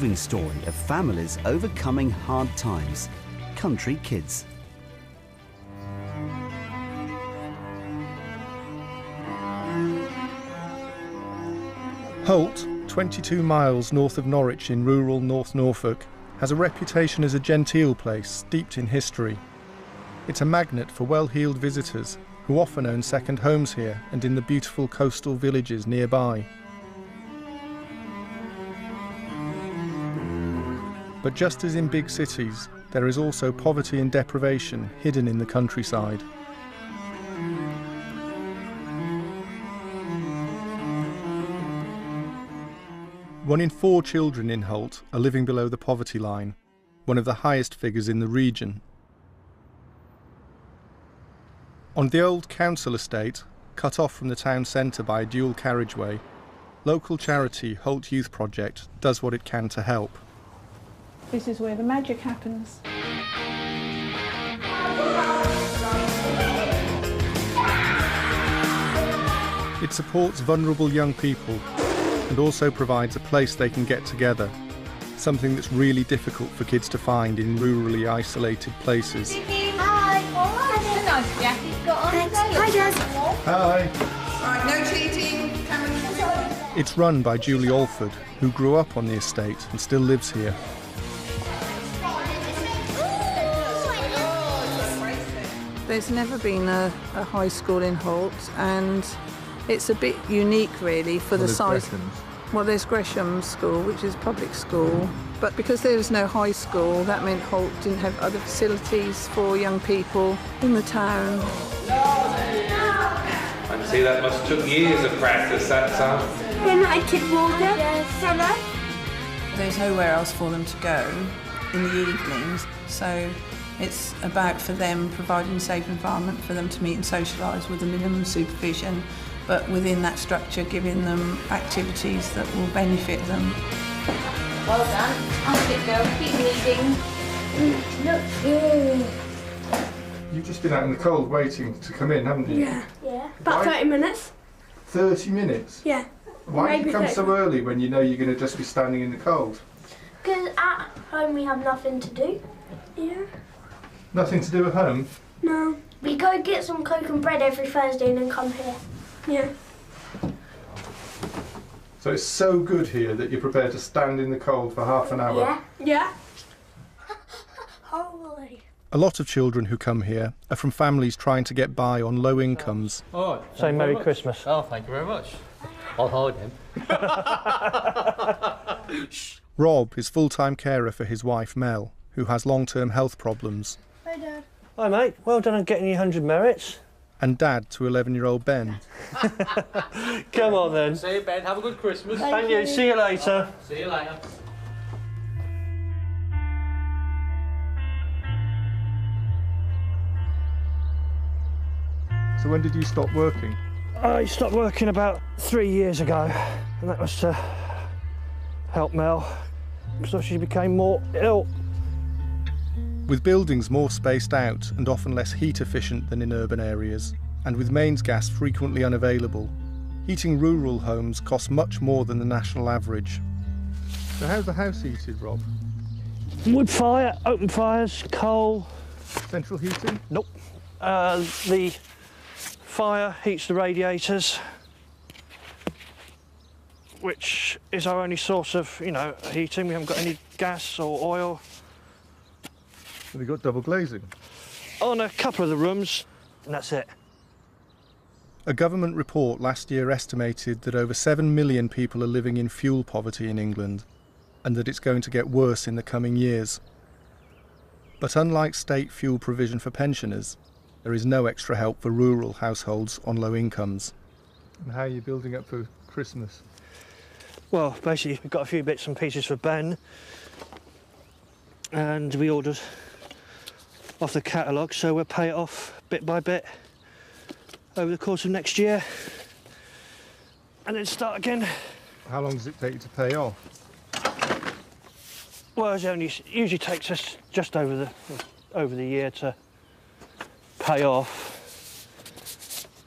moving story of families overcoming hard times. Country Kids. Holt, 22 miles north of Norwich in rural North Norfolk, has a reputation as a genteel place steeped in history. It's a magnet for well-heeled visitors who often own second homes here and in the beautiful coastal villages nearby. But just as in big cities, there is also poverty and deprivation hidden in the countryside. One in 4 children in Holt are living below the poverty line, one of the highest figures in the region. On the old council estate, cut off from the town centre by a dual carriageway, local charity Holt Youth Project does what it can to help. This is where the magic happens. It supports vulnerable young people and also provides a place they can get together, something that's really difficult for kids to find in rurally isolated places. Hi! Nice jacket got on. Hi, Jazz. Hi! Right, no cheating. It's run by Julie Alford, who grew up on the estate and still lives here. There's never been a high school in Holt, and it's a bit unique really for the size. Well, there's Gresham School, which is public school, but because there was no high school, that meant Holt didn't have other facilities for young people in the town. I can see that must have took years of practice, that time. Then I took water. Hello. There's nowhere else for them to go in the evenings, so it's about, for them, providing a safe environment for them to meet and socialise with a minimum supervision, but within that structure giving them activities that will benefit them. Well done. I'll get go. Keep reading. Look. You've just been out in the cold waiting to come in, haven't you? Yeah. Yeah. About 30 minutes. 30 minutes? Yeah. Why do you come 30. so early when you know you're going to just be standing in the cold? Because at home we have nothing to do. Yeah. Nothing to do at home? No. We go get some Coke and bread every Thursday and then come here. Yeah. So it's so good here that you're prepared to stand in the cold for half an hour? Yeah. Yeah. Holy. A lot of children who come here are from families trying to get by on low incomes. Oh, Say Merry Christmas. Oh, thank you very much. I'll hold him. Rob is full-time carer for his wife Mel, who has long-term health problems. Hi, Dad. Hi, mate. Well done on getting your 100 merits. And dad to 11-year-old Ben. Come on, then. See you, Ben. Have a good Christmas. And you. See you later. See you later. So when did you stop working? I stopped working about 3 years ago, and that was to help Mel, so she became more ill. With buildings more spaced out and often less heat efficient than in urban areas, and with mains gas frequently unavailable, heating rural homes costs much more than the national average. So how's the house heated, Rob? Wood fire, open fires, coal. Central heating? Nope. The fire heats the radiators, which is our only source of, heating. We haven't got any gas or oil. Have you got double glazing? On a couple of the rooms, and that's it. A government report last year estimated that over 7 million people are living in fuel poverty in England, and that it's going to get worse in the coming years. But unlike state fuel provision for pensioners, there is no extra help for rural households on low incomes. And how are you building up for Christmas? Well, basically, we've got a few bits and pieces for Ben, and we ordered off the catalogue, so we'll pay it off bit by bit over the course of next year, and then start again. How long does it take you to pay off? Well, it usually takes us just over the year to pay off,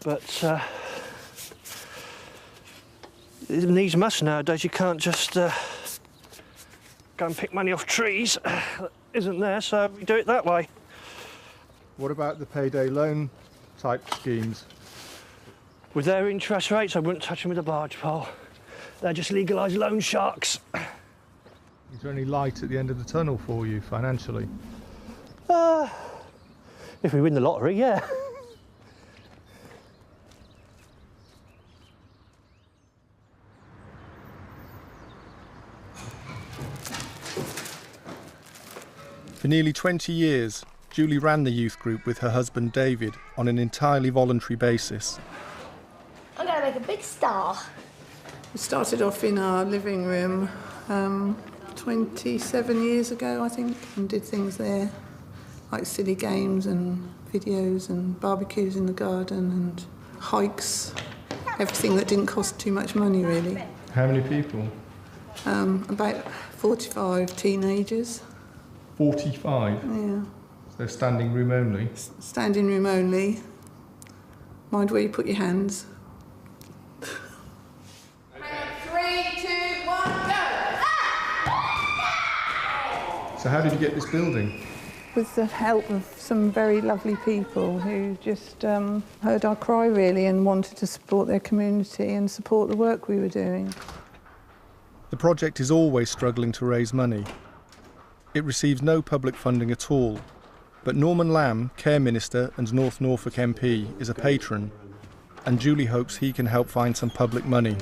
but it needs must nowadays. You can't just go and pick money off trees that isn't there, so we do it that way. What about the payday loan type schemes? With their interest rates, I wouldn't touch them with a barge pole. They're just legalised loan sharks. Is there any light at the end of the tunnel for you financially? If we win the lottery, yeah. For nearly 20 years, Julie ran the youth group with her husband David on an entirely voluntary basis. I'm going to make a big star. We started off in our living room 27 years ago, I think, and did things there, like silly games and videos and barbecues in the garden and hikes, everything that didn't cost too much money, really. How many people? About 45 teenagers. 45? Yeah. So standing room only? Standing room only. Mind where you put your hands. 3, 2, 1, go! So how did you get this building? With the help of some very lovely people who just heard our cry, really, and wanted to support their community and support the work we were doing. The project is always struggling to raise money. It receives no public funding at all, but Norman Lamb, Care Minister and North Norfolk MP, is a patron, and Julie hopes he can help find some public money.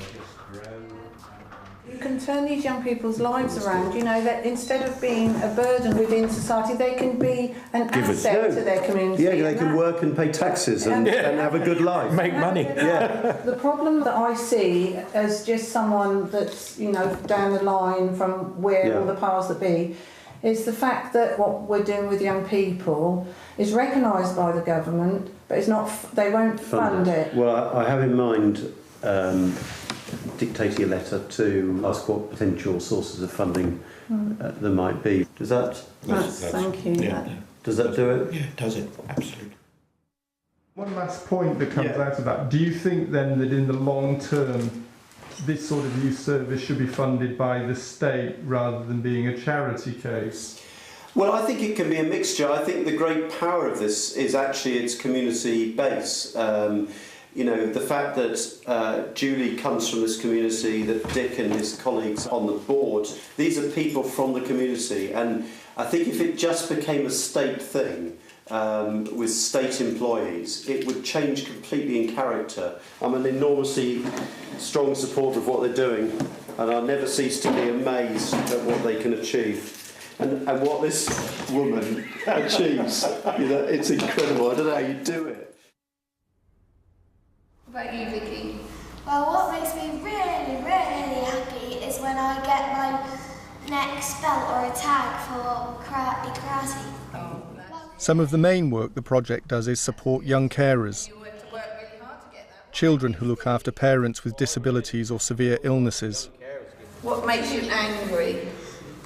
You can turn these young people's lives around, you know, that instead of being a burden within society, they can be an asset to their community. Yeah, they can work and pay taxes and have a good life. Make money. Yeah. The problem that I see as just someone that's, you know, down the line from where all the powers that be, is the fact that what we're doing with young people is recognised by the government, but it's not. They won't fund it. Well, I have in mind dictating a letter to ask what potential sources of funding there might be. Does that? Thank you. Yeah. Does that do it? Yeah, it does it. Absolutely. One last point that comes out of that. Do you think then that in the long term, this sort of youth service should be funded by the state rather than being a charity case? Well, I think it can be a mixture. I think the great power of this is actually its community base. You know, the fact that Julie comes from this community, that Dick and his colleagues on the board, these are people from the community. And I think if it just became a state thing, with state employees, it would change completely in character. I'm an enormously strong supporter of what they're doing, and I never cease to be amazed at what they can achieve. And what this woman achieves, you know, it's incredible. I don't know how you do it. What about you, Vicky? Well, what makes me really, really happy is when I get my next belt or a tag for karate. Some of the main work the project does is support young carers, children who look after parents with disabilities or severe illnesses. What makes you angry?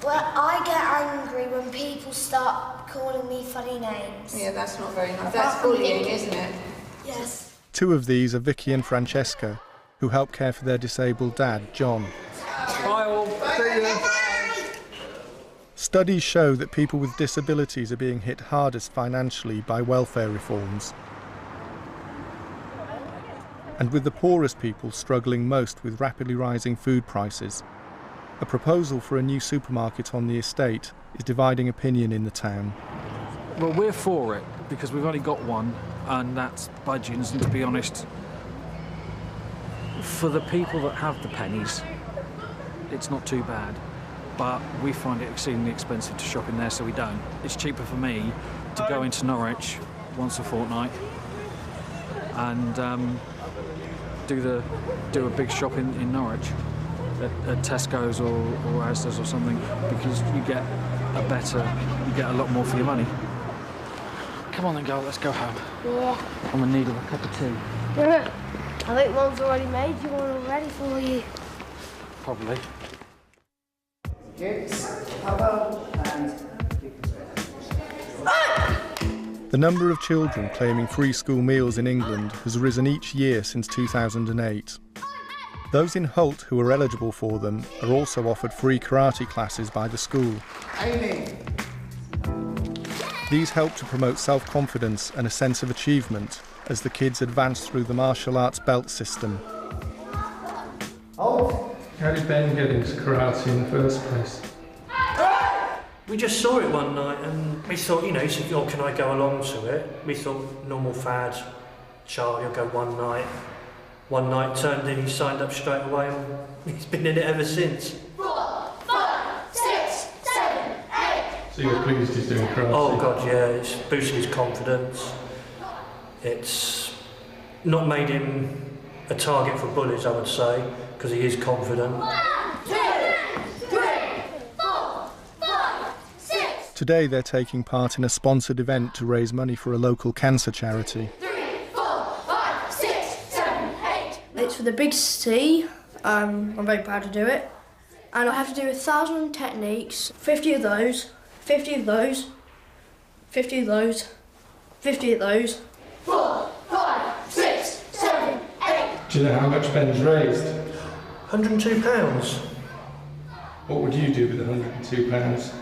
Well, I get angry when people start calling me funny names. Yeah, that's not very nice. That's bullying, isn't it? Yes. Two of these are Vicky and Francesca, who help care for their disabled dad, John. Bye all. Studies show that people with disabilities are being hit hardest financially by welfare reforms. And with the poorest people struggling most with rapidly rising food prices, a proposal for a new supermarket on the estate is dividing opinion in the town. Well, we're for it because we've only got one, and that's Budgeons, and to be honest, for the people that have the pennies, it's not too bad. But we find it exceedingly expensive to shop in there, so we don't. It's cheaper for me to go into Norwich once a fortnight and do a big shop in Norwich at Tesco's or Asda's or something, because you get a lot more for your money. Come on then, girl, let's go home. Yeah. I'm in need of a cup of tea. I think Mum's already made you one already for you. Probably. The number of children claiming free school meals in England has risen each year since 2008. Those in Holt who are eligible for them are also offered free karate classes by the school. These help to promote self-confidence and a sense of achievement as the kids advance through the martial arts belt system. How did Ben get into karate in the first place? We just saw it one night and we thought, you know, he said, oh, can I go along to it? We thought, normal fad, child, you'll go one night. One night turned in, he signed up straight away and he's been in it ever since. 4, 5, 6, 7, 8. So you're pleased he's doing karate? Oh God, yeah, it's boosted his confidence. It's not made him a target for bullies, I would say, because he is confident. 1, 2, 3, 4, 5, 6. Today they're taking part in a sponsored event to raise money for a local cancer charity. 3, 4, 5, 6, 7, 8. It's for the big C. I'm very proud to do it. And I have to do 1,000 techniques, 50 of those, 50 of those, 50 of those, 50 of those. 4, 5, 6, 7, 8. Do you know how much Ben's raised? £102. What would you do with £102?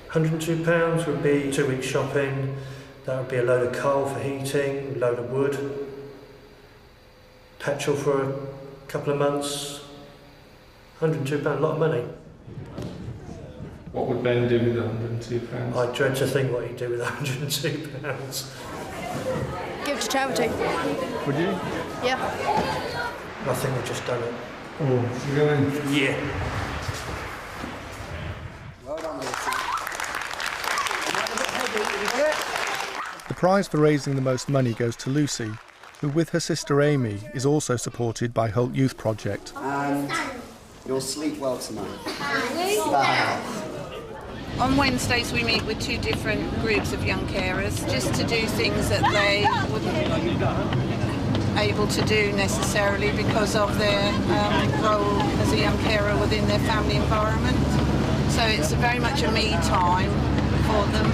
£102 would be 2 weeks shopping. That would be a load of coal for heating, a load of wood, petrol for a couple of months. £102, a lot of money. What would Ben do with £102? I dread to think what he'd do with £102. Give it to charity. Would you? Yeah. I think we've just done it. Oh, you going? Yeah. The prize for raising the most money goes to Lucy, who with her sister Amy is also supported by Holt Youth Project. And you'll sleep well tonight. On Wednesdays we meet with 2 different groups of young carers just to do things that they wouldn't be able to do necessarily because of their role as a young carer within their family environment. So it's very much a me time for them.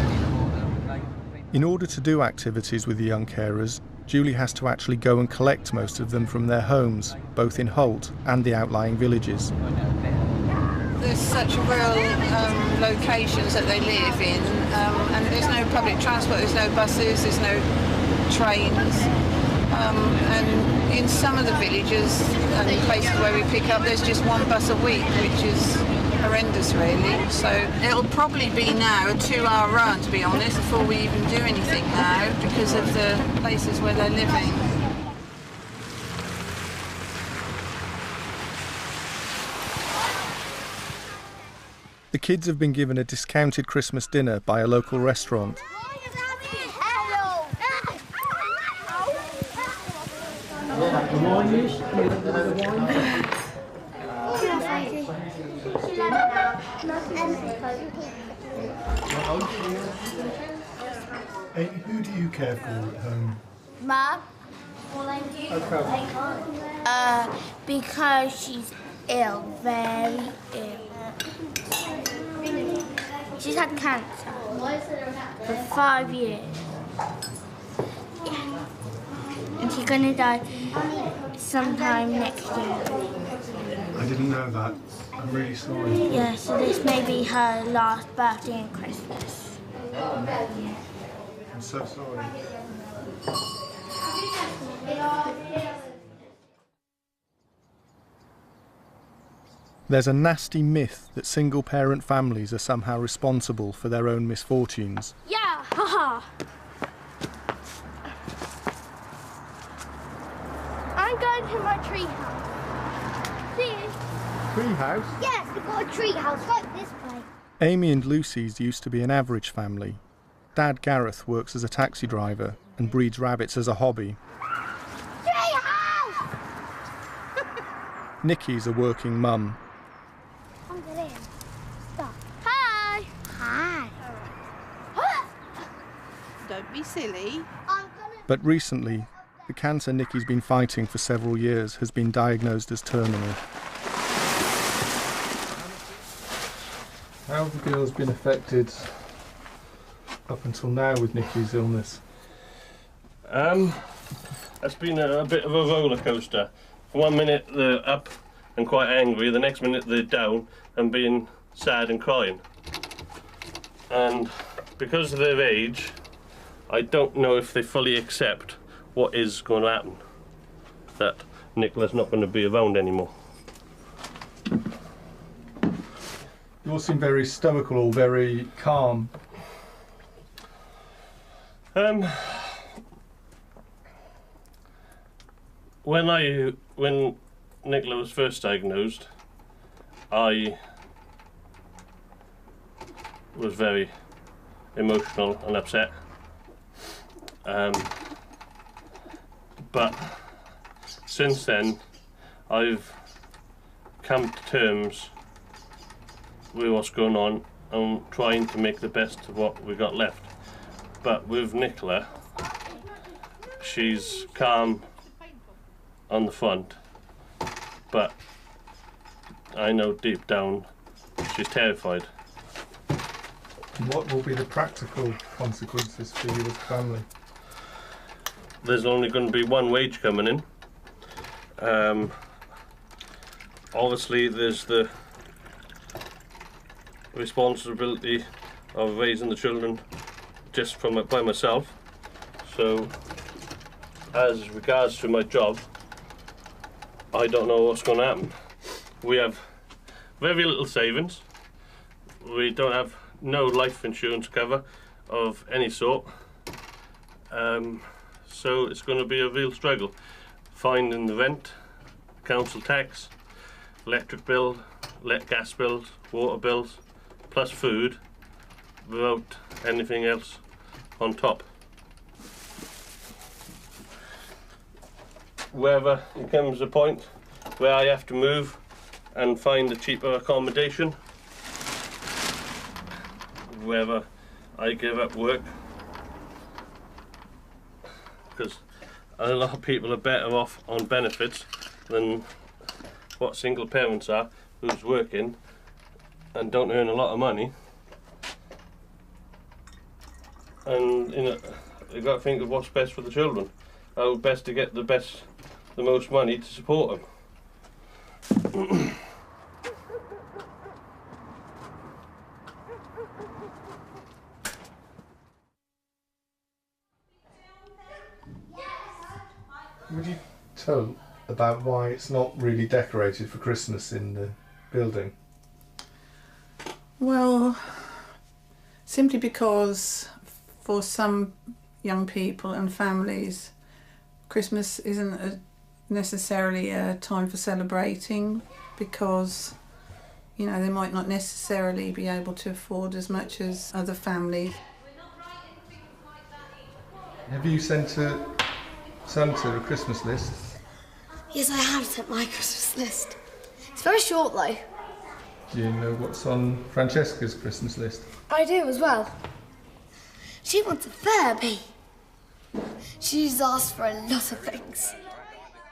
In order to do activities with the young carers, Julie has to actually go and collect most of them from their homes, both in Holt and the outlying villages. There's such real locations that they live in, and there's no public transport, there's no buses, there's no trains. And in some of the villages and places where we pick up, there's just 1 bus a week, which is horrendous really. So it'll probably be now a 2-hour run, to be honest, before we even do anything now because of the places where they're living. The kids have been given a discounted Christmas dinner by a local restaurant. Hey, who do you care for at home? Mum. Because she's ill, very ill. She's had cancer for 5 years. Yeah. And she's going to die sometime next year. I didn't know that. I'm really sorry. Yeah, so this may be her last birthday and Christmas. I'm so sorry. There's a nasty myth that single-parent families are somehow responsible for their own misfortunes. Yeah, haha. I'm going to my tree house. See you. Tree house? Yes, we've got a tree house like this place. Amy and Lucy's used to be an average family. Dad Gareth works as a taxi driver and breeds rabbits as a hobby. Tree house! Nikki's a working mum. Stop. Hi. Hi. Don't be silly. But recently, the cancer Nikki's been fighting for several years has been diagnosed as terminal. How have the girls been affected up until now with Nikki's illness? It's been a bit of a roller coaster. 1 minute they're up and quite angry, the next minute they're down and being sad and crying. And because of their age, I don't know if they fully accept what is going to happen, that Nicola's not going to be around anymore. You all seem very stoical or very calm. When Nicola was first diagnosed, I was very emotional and upset. But since then, I've come to terms with what's going on and trying to make the best of what we got left. But with Nicola, she's calm on the front, but I know deep down she's terrified. What will be the practical consequences for you as a family? There's only going to be one wage coming in. Obviously there's the responsibility of raising the children just by myself. So as regards to my job, I don't know what's going to happen. We have very little savings. We don't have no life insurance cover of any sort. So it's going to be a real struggle finding the rent, council tax, electric bill, gas bills, water bills, plus food, without anything else on top. Wherever it comes a point where I have to move and find a cheaper accommodation, whether I give up work, because a lot of people are better off on benefits than what single parents are, who's working and don't earn a lot of money. And you've got to think of what's best for the children, how best to get the most money to support them. Would you tell about why it's not really decorated for Christmas in the building? Well, simply because for some young people and families, Christmas isn't necessarily a time for celebrating, because they might not necessarily be able to afford as much as other families. Have you sent Santa a Christmas list? Yes, I have sent my Christmas list. It's very short though. Do you know what's on Francesca's Christmas list? I do as well. She wants a Furby. She's asked for a lot of things.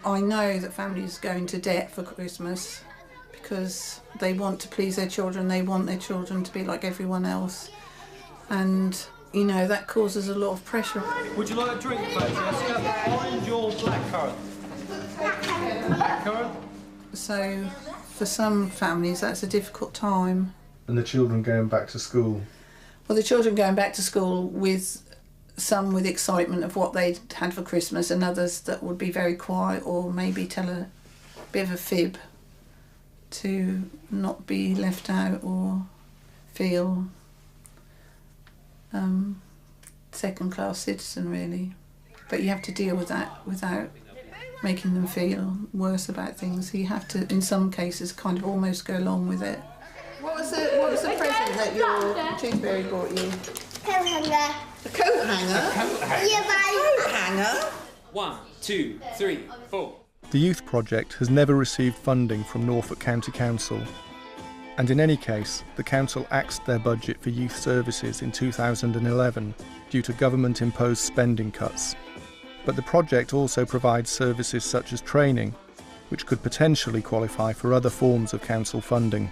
I know that families go into debt for Christmas because they want to please their children, they want their children to be like everyone else, and that causes a lot of pressure. Would you like a drink, Francesca? Orange or blackcurrant? Blackcurrant? So for some families that's a difficult time. And the children going back to school? Well, the children going back to school, with some with excitement of what they'd had for Christmas, and others that would be very quiet or maybe tell a bit of a fib to not be left out or feel second-class citizen, really. But you have to deal with that without making them feel worse about things. So you have to, in some cases, kind of almost go along with it. What was the present that your toothfairy brought you? Coat hanger. A coat hanger? A coat hanger. Yeah, a coat hanger? 1, 2, 3, 4. The Youth Project has never received funding from Norfolk County Council. And in any case, the council axed their budget for youth services in 2011 due to government-imposed spending cuts. But the project also provides services such as training, which could potentially qualify for other forms of council funding.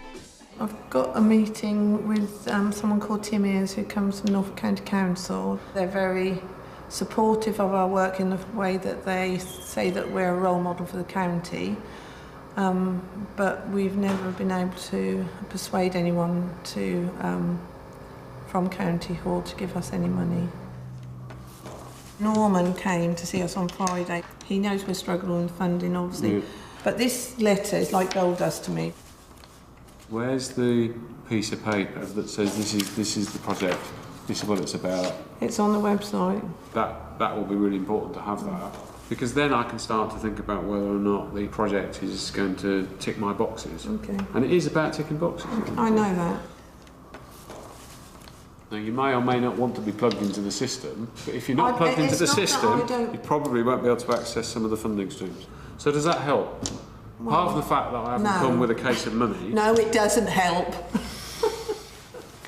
I've got a meeting with someone called Tim Ears, who comes from Norfolk County Council. They're very supportive of our work in the way that they say that we're a role model for the county, but we've never been able to persuade anyone to, from County Hall to give us any money. Norman came to see us on Friday. He knows we're struggling with funding, obviously, but this letter is like gold dust to me. Where's the piece of paper that says this is the project, this is what it's about? It's on the website. That will be really important to have that, because then I can start to think about whether or not the project is going to tick my boxes. Okay. And it is about ticking boxes. I know that. Now, you may or may not want to be plugged into the system, but if you're not plugged into the system, you probably won't be able to access some of the funding streams. So does that help? Well, apart from the fact that I haven't come with a case of money. No, it doesn't help.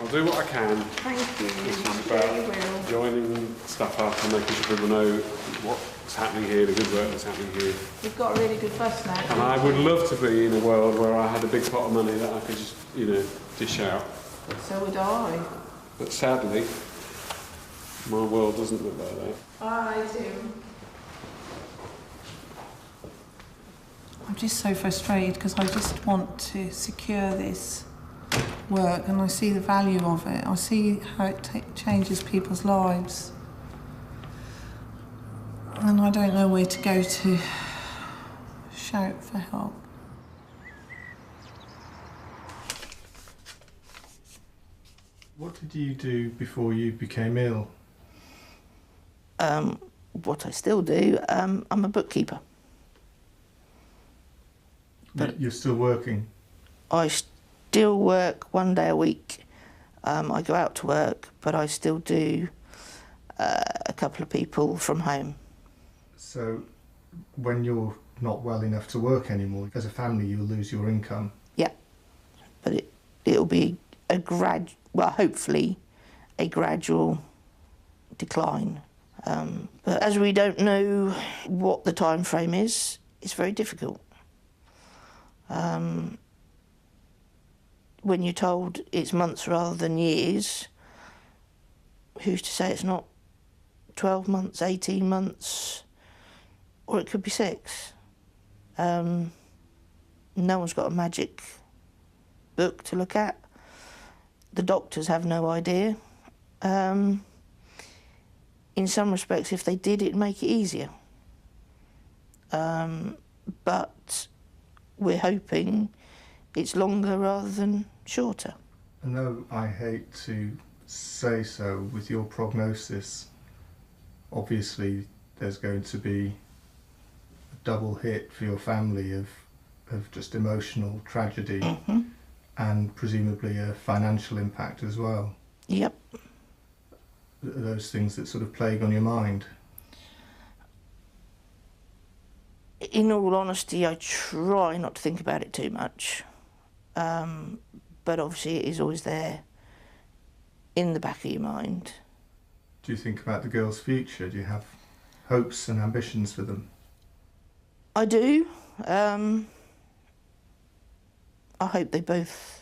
I'll do what I can. Thank you. Which is about joining stuff up and making sure people know what's happening here, the good work that's happening here. We've got a really good bus now. And I would love to be in a world where I had a big pot of money that I could just, dish out. So would I. But sadly, my world doesn't look like that. I do. I'm just so frustrated because I just want to secure this work and I see the value of it. I see how it changes people's lives. And I don't know where to go to shout for help. What did you do before you became ill? What I still do, I'm a bookkeeper. But you're still working? I still work 1 day a week. I go out to work, but I still do a couple of people from home. So when you're not well enough to work anymore, as a family you'll lose your income? Yeah, but it'll be hopefully a gradual decline. But as we don't know what the time frame is, it's very difficult. When you're told it's months rather than years, who's to say it's not 12 months, 18 months, or it could be 6. No one's got a magic book to look at. The doctors have no idea. In some respects, if they did, it'd make it easier. But we're hoping it's longer rather than shorter. I know I hate to say so, with your prognosis, obviously there's going to be a double hit for your family of just emotional tragedy and presumably a financial impact as well. Yep. Those things that sort of plague on your mind. In all honesty, I try not to think about it too much. But obviously it is always there in the back of your mind. Do you think about the girls' future? Do you have hopes and ambitions for them? I do. I hope they both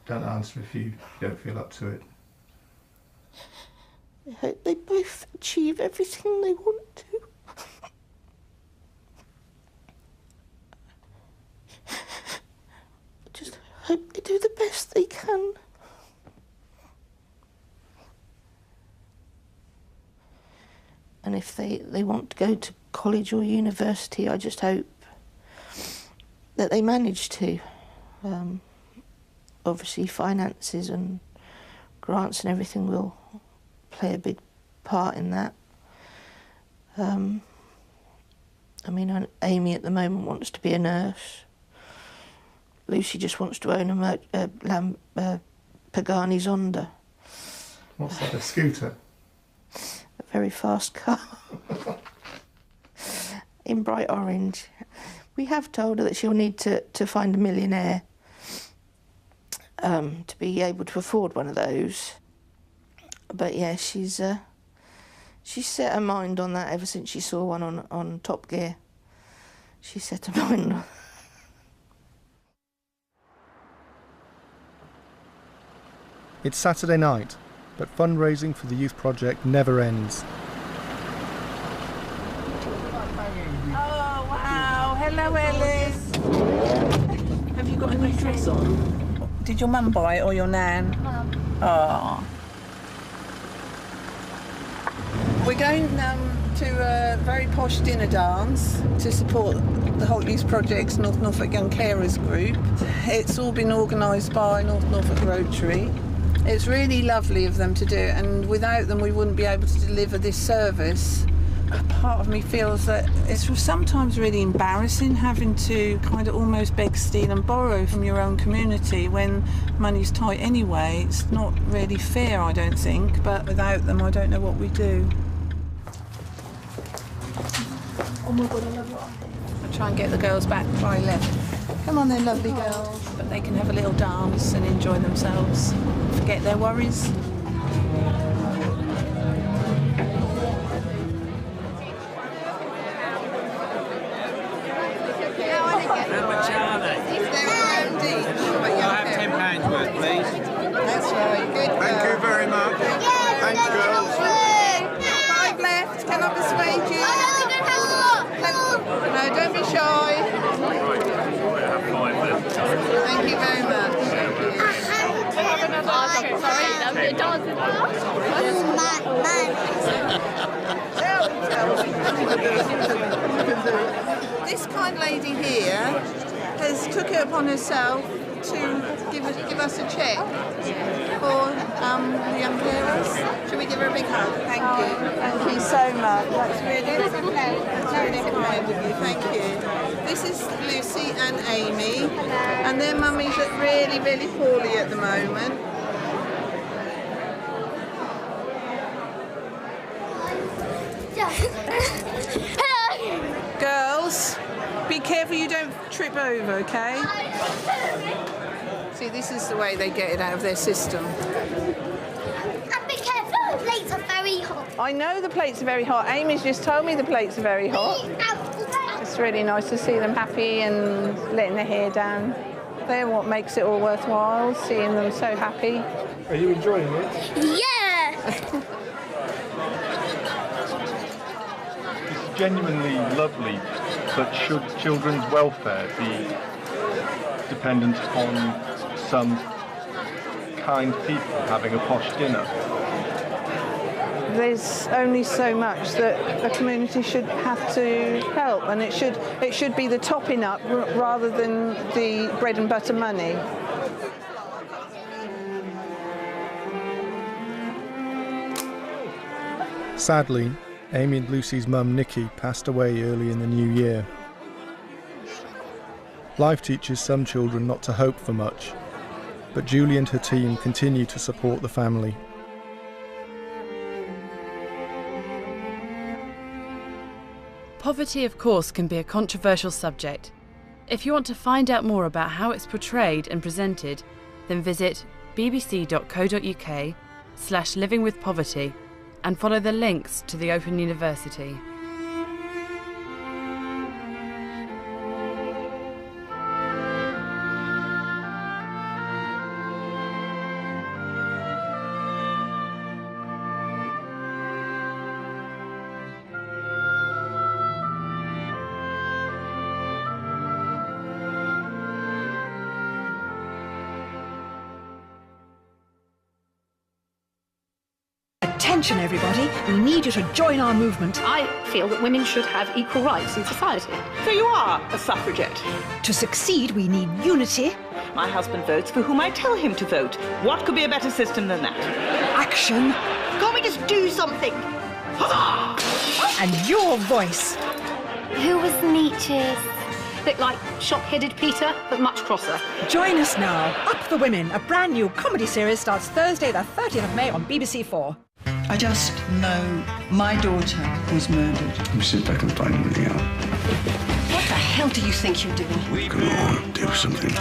Don't answer if you don't feel up to it. I hope they both achieve everything they want to. I just hope they do the best they can. And if they want to go to college or university, I just hope that they manage to. Obviously finances and grants and everything will play a big part in that. I mean, Amy at the moment wants to be a nurse. Lucy just wants to own a Pagani Zonda. What's that, a scooter? A very fast car. In bright orange. We have told her that she'll need to find a millionaire. to be able to afford one of those. But yeah, she's set her mind on that ever since she saw one on Top Gear. She set her mind on. It's Saturday night, but fundraising for the youth project never ends. Oh, wow. Hello, Ellis. Have you got a new dress on? Did your mum buy it or your nan? Mum. Oh. We're going to a very posh dinner dance to support the Holt Youth Project's North Norfolk Young Carers group. It's all been organised by North Norfolk Rotary. It's really lovely of them to do it, and without them we wouldn't be able to deliver this service. A part of me feels that it's sometimes really embarrassing having to kind of almost beg, steal and borrow from your own community when money's tight anyway. It's not really fair, I don't think, but without them I don't know what we do. Oh my God, I love it. I'll try and get the girls back before I left. Come on then, lovely girls. But they can have a little dance and enjoy themselves. Forget their worries. How much are they? They're £1 each. I'll have £10 worth, please. That's right, good girl. Thank you very much. Thanks, girls. 5 left. Can I persuade you? No, don't be shy. Thank you very much. This kind lady here has took it upon herself to give us a cheque for the young carers. Should we give her a big hug? Thank you. Thank you so much. That's really kind of you. Thank you. This is Lucy and Amy, and their mummies look really, really poorly at the moment. Girls, be careful you don't trip over, okay? See, this is the way they get it out of their system. And be careful, the plates are very hot. I know the plates are very hot. Amy's just told me the plates are very hot. It's really nice to see them happy and letting their hair down. They're what makes it all worthwhile, seeing them so happy. Are you enjoying it? Yeah! It's genuinely lovely, but should children's welfare be dependent upon some kind people having a posh dinner? There's only so much that a community should have to help, and it should be the topping up rather than the bread and butter money. Sadly, Amy and Lucy's mum Nikki passed away early in the new year. Life teaches some children not to hope for much, but Julie and her team continue to support the family. Poverty, of course, can be a controversial subject. If you want to find out more about how it's portrayed and presented, then visit bbc.co.uk/livingwithpoverty and follow the links to the Open University. Attention everybody, we need you to join our movement. I feel that women should have equal rights in society. So you are a suffragette? To succeed, we need unity. My husband votes for whom I tell him to vote. What could be a better system than that? Action. Can't we just do something? And your voice. Who was Nietzsche's? A bit like Shock-Headed Peter, but much crosser. Join us now. Up the Women, a brand new comedy series, starts Thursday the 30th of May on BBC 4. I just know my daughter was murdered. Let me see if I can find anything out. What the hell do you think you're doing? Come on, do something.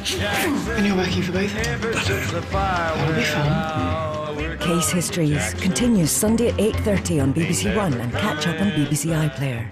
And you're working for both of them? That'll be fun. Case Histories continues Sunday at 8:30 on BBC One and catch up on BBC iPlayer.